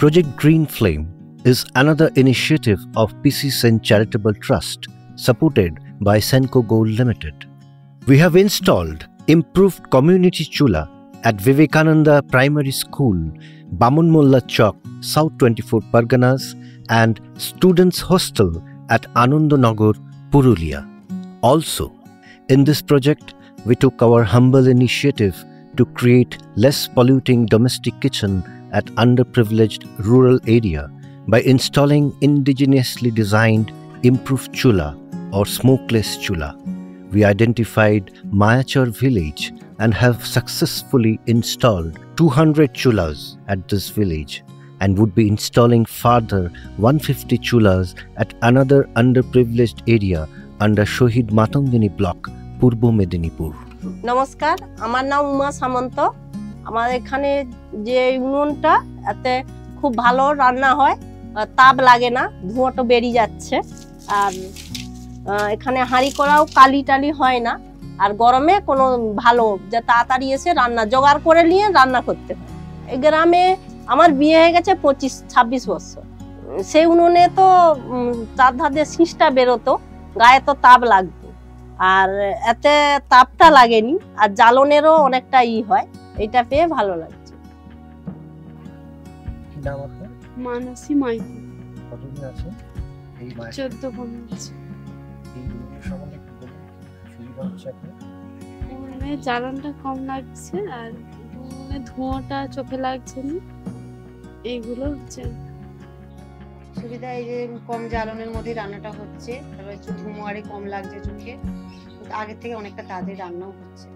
Project Green Flame is another initiative of PC Sen Charitable Trust, supported by Senco Gold Limited. We have installed improved community chula at Vivekananda Primary School, Bamun Mullah Chowk, South 24 Parganas, and Students' Hostel at Anandanagar, Purulia. Also, in this project, we took our humble initiative to create less polluting domestic kitchen at underprivileged rural area by installing indigenously designed improved chula or smokeless chula. We identified Mayachar village and have successfully installed 200 chulas at this village and would be installing further 150 chulas at another underprivileged area under Shohid Matangini block, Purbo Medinipur. নমস্কার, আমার নাম উমা সামন্ত। আমাদের এখানে যে উনুনটা এতে খুব ভালো রান্না হয়, তাপ লাগে না, ধোঁয়াটা বেরিয়ে যাচ্ছে। আর এখানে হাঁড়ি করাও কালি টালি হয় না। আর গরমে কোনো ভালো যে তাড়াতাড়ি এসে রান্না জোগাড় করে নিয়ে রান্না করতে হয়। এই গ্রামে আমার বিয়ে হয়ে গেছে 25-26 বছর। সেই উনুনে তো চারধার দিয়ে শীষটা বেরোতো, গায়ে তো তাপ লাগতো। আর এতে তাপটা লাগেনি, আর জ্বালনেরও অনেকটা হয়, এটা পেয়ে ভালো লাগছে। মানসী মাইতি। কতদিন আছে এই মাস? 14-15 আছে। এই উনুনের সম্বন্ধে কি সুবিধা হচ্ছে আপনার? উনুনে জ্বালানটা কম লাগছে আর উনুনে ধোঁয়াটা চোখে লাগছে না, এইগুলো হচ্ছে সুবিধা। এই যে কম জ্বালানের মধ্যে রান্নাটা হচ্ছে, তারপরে একটু ধোঁয়ারে কম লাগছে চোখে, আগের থেকে অনেকটা তাড়াতাড়ি রান্নাও হচ্ছে।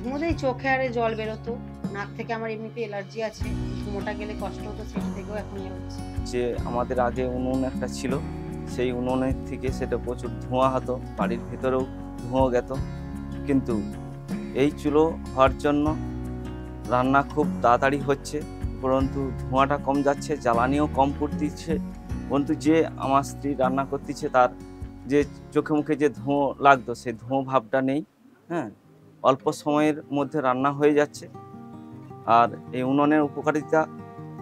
ধোঁয়াতেই চোখে আরে জল বেরোতো, নাক থেকে আমার এমনিতে অ্যালার্জি আছে, ধোঁয়াটা গেলে কষ্ট হতো, সেটা থেকেও এখন হচ্ছে। যে আমাদের আগে উনুন একটা ছিল, সেই উনুনের থেকে সেটা প্রচুর ধোঁয়া হতো, বাড়ির ভিতরেও ধোঁয়া গেত, কিন্তু এই চুলো হওয়ার জন্য রান্না খুব তাড়াতাড়ি হচ্ছে, পরন্তু ধোঁয়াটা কম যাচ্ছে, জ্বালানিও কম পড়তেছে। পরন্তু যে আমার স্ত্রী রান্না করতেছে তার যে চোখে মুখে যে ধোঁয়া লাগতো, সেই ধোঁয়া ভাবটা নেই। হ্যাঁ, অল্প সময়ের মধ্যে রান্না হয়ে যাচ্ছে। আর এই উনুনের উপকারিতা,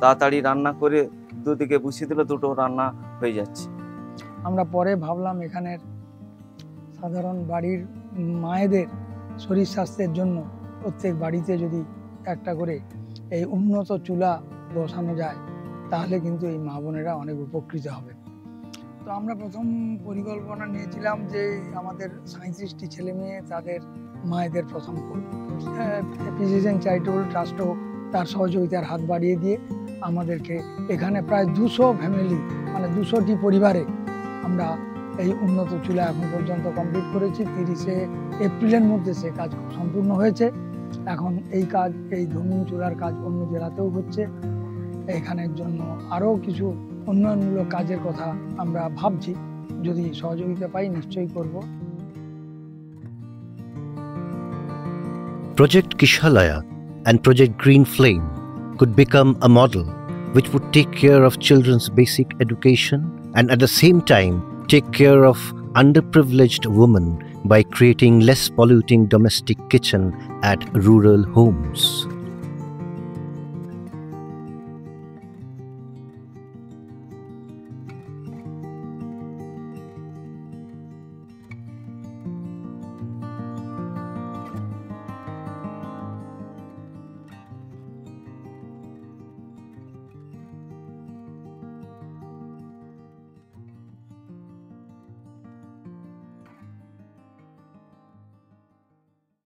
তাড়াতাড়ি রান্না করে দুদিকে বসিয়ে দিলে দুটো রান্না হয়ে যাচ্ছে। আমরা পরে ভাবলাম এখানের সাধারণ বাড়ির মায়েদের শরীর স্বাস্থ্যের জন্য প্রত্যেক বাড়িতে যদি একটা করে এই উন্নত চুলা বসানো যায়, তাহলে কিন্তু এই মা বোনেরা অনেক উপকৃত হবে। তো আমরা প্রথম পরিকল্পনা নিয়েছিলাম যে আমাদের 37টি ছেলে মেয়ে, তাদের মায়েদের প্রথম PC Sen চ্যারিটেবল ট্রাস্টও তার সহযোগিতার হাত বাড়িয়ে দিয়ে আমাদেরকে এখানে প্রায় 200 ফ্যামিলি, মানে 200টি পরিবারে আমরা এই উন্নত চুলা এখন পর্যন্ত কমপ্লিট করেছি। 30শে এপ্রিলের মধ্যে সে কাজ সম্পূর্ণ হয়েছে। এখন এই কাজ, এই ধর্মীয় চুলার কাজ অন্য জেলাতেও হচ্ছে। এখানের জন্য আরও কিছু উন্নয়নমূলক কাজের কথা আমরা ভাবছি, যদি সহযোগিতা পাই নিশ্চয়ই করব। Project Kishalaya and Project Green Flame could become a model which would take care of children's basic education and at the same time take care of underprivileged women by creating less polluting domestic kitchen at rural homes.